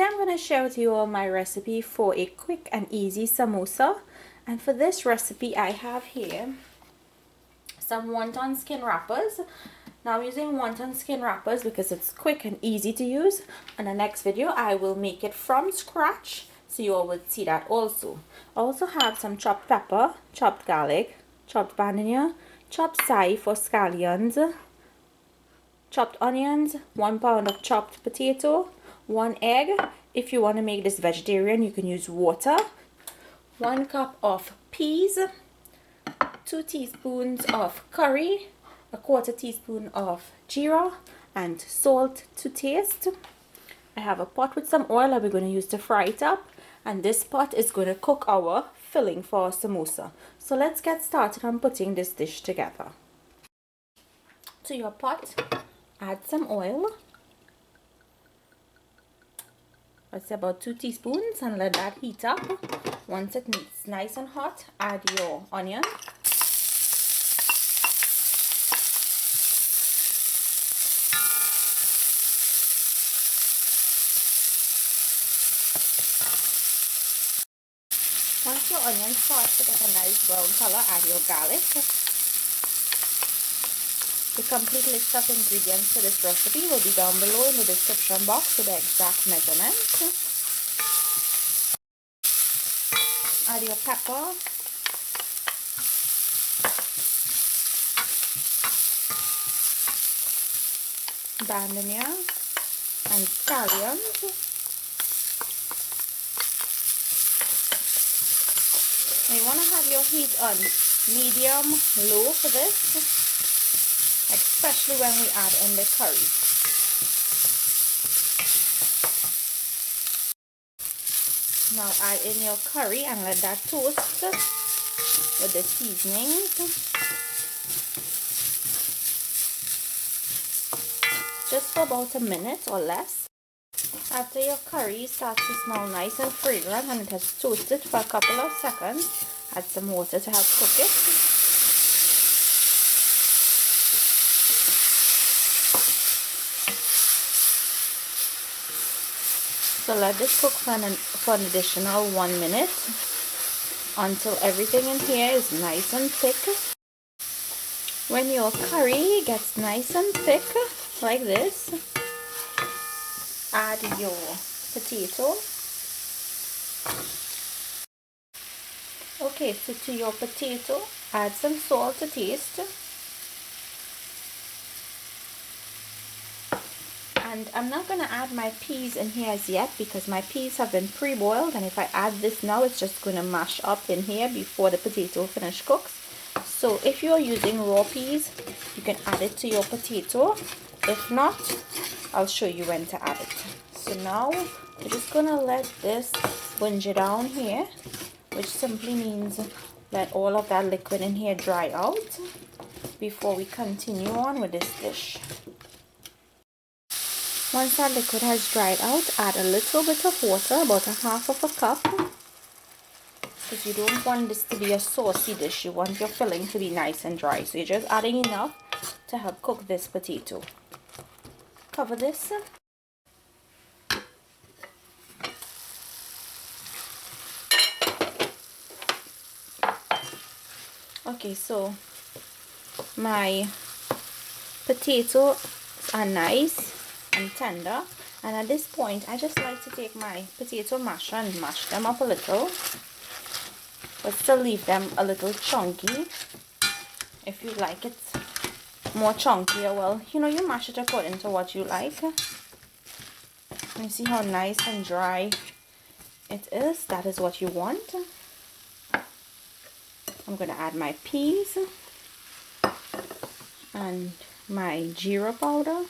I'm going to share with you all my recipe for a quick and easy samosa. And for this recipe I have here some wonton skin wrappers. Now I'm using wonton skin wrappers because it's quick and easy to use. In the next video I will make it from scratch, so you all will see that also. I also have some chopped pepper, chopped garlic, chopped bandanya, chopped sai for scallions, chopped onions, 1 pound of chopped potato, 1 egg. If you want to make this vegetarian, you can use water, 1 cup of peas, 2 teaspoons of curry, 1/4 teaspoon of geera, and salt to taste. I have a pot with some oil that we're going to use to fry it up, and this pot is going to cook our filling for our samosa. So let's get started on putting this dish together. To your pot, add some oil. Let's say about 2 teaspoons, and let that heat up. Once it's nice and hot, add your onion. Once your onion starts to get a nice brown color, add your garlic. The complete list of ingredients for this recipe will be down below in the description box with the exact measurements. Add your pepper, bandanya, and scallions. Now you want to have your heat on medium-low for this, especially when we add in the curry. Now add in your curry and let that toast with the seasonings. Just for about a minute or less. After your curry starts to smell nice and fragrant and it has toasted for a couple of seconds, add some water to help cook it. So let this cook for an additional 1 minute until everything in here is nice and thick. When your curry gets nice and thick like this, add your potato. Okay, so to your potato, add some salt to taste. And I'm not going to add my peas in here as yet because my peas have been pre-boiled, and if I add this now it's just going to mash up in here before the potato finish cooks. So if you're using raw peas, you can add it to your potato. If not, I'll show you when to add it. So now we're just going to let this bunge down here, which simply means let all of that liquid in here dry out before we continue on with this dish. Once that liquid has dried out, add a little bit of water, about 1/2 cup, because you don't want this to be a saucy dish. You want your filling to be nice and dry, so you're just adding enough to help cook this potato. Cover this. Okay, so my potatoes are nice and tender, and at this point I just like to take my potato masher and mash them up a little, but still leave them a little chunky. If you like it more chunkier, well, you know, you mash it according to what you like. And you see how nice and dry it is? That is what you want. I'm going to add my peas and my geera powder.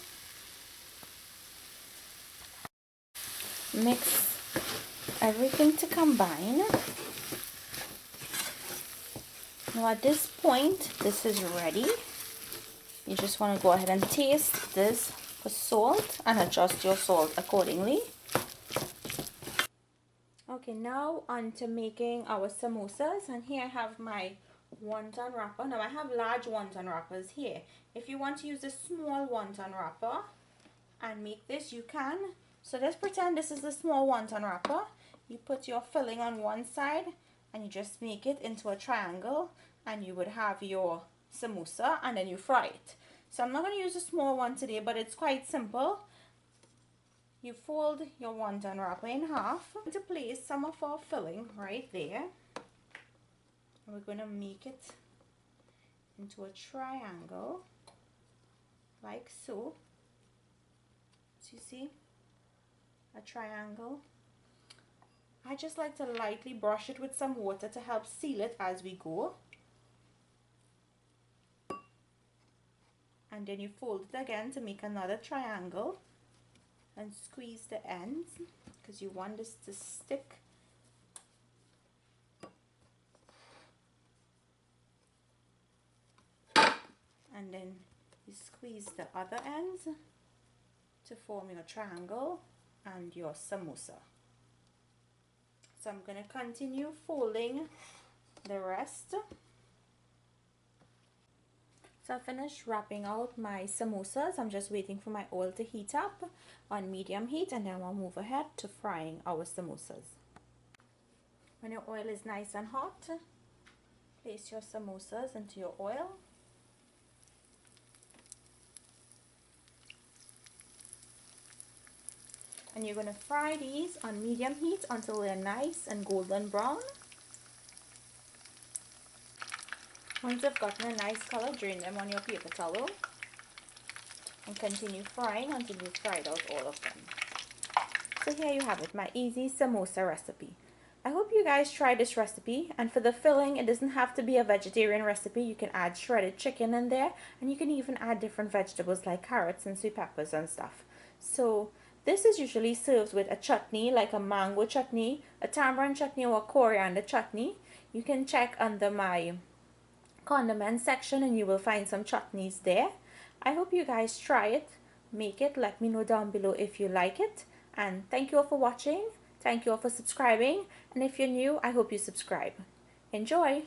Mix everything to combine. Now at this point, this is ready. You just want to go ahead and taste this for salt and adjust your salt accordingly. Okay, now on to making our samosas, and here I have my wonton wrapper. Now I have large wonton wrappers here. If you want to use a small wonton wrapper and make this, you can. So let's pretend this is the small wonton wrapper. You put your filling on one side and you just make it into a triangle, and you would have your samosa, and then you fry it. So I'm not going to use a small one today, but it's quite simple. You fold your wonton wrapper in half to place some of our filling right there. And we're going to make it into a triangle like so. So you see a triangle. I just like to lightly brush it with some water to help seal it as we go. And then you fold it again to make another triangle and squeeze the ends because you want this to stick. And then you squeeze the other ends to form your triangle and your samosa. So I'm going to continue folding the rest. So I finished wrapping out my samosas. I'm just waiting for my oil to heat up on medium heat, and then we'll move ahead to frying our samosas. When your oil is nice and hot, place your samosas into your oil. And you're going to fry these on medium heat until they're nice and golden brown. Once you've gotten a nice color, drain them on your paper towel and continue frying until you've fried out all of them. So here you have it, my easy samosa recipe. I hope you guys try this recipe, and for the filling, it doesn't have to be a vegetarian recipe. You can add shredded chicken in there, and you can even add different vegetables like carrots and sweet peppers and stuff. So this is usually served with a chutney, like a mango chutney, a tamarind chutney, or a coriander chutney. You can check under my condiment section and you will find some chutneys there. I hope you guys try it, make it, let me know down below if you like it, and thank you all for watching. Thank you all for subscribing, and if you're new, I hope you subscribe. Enjoy!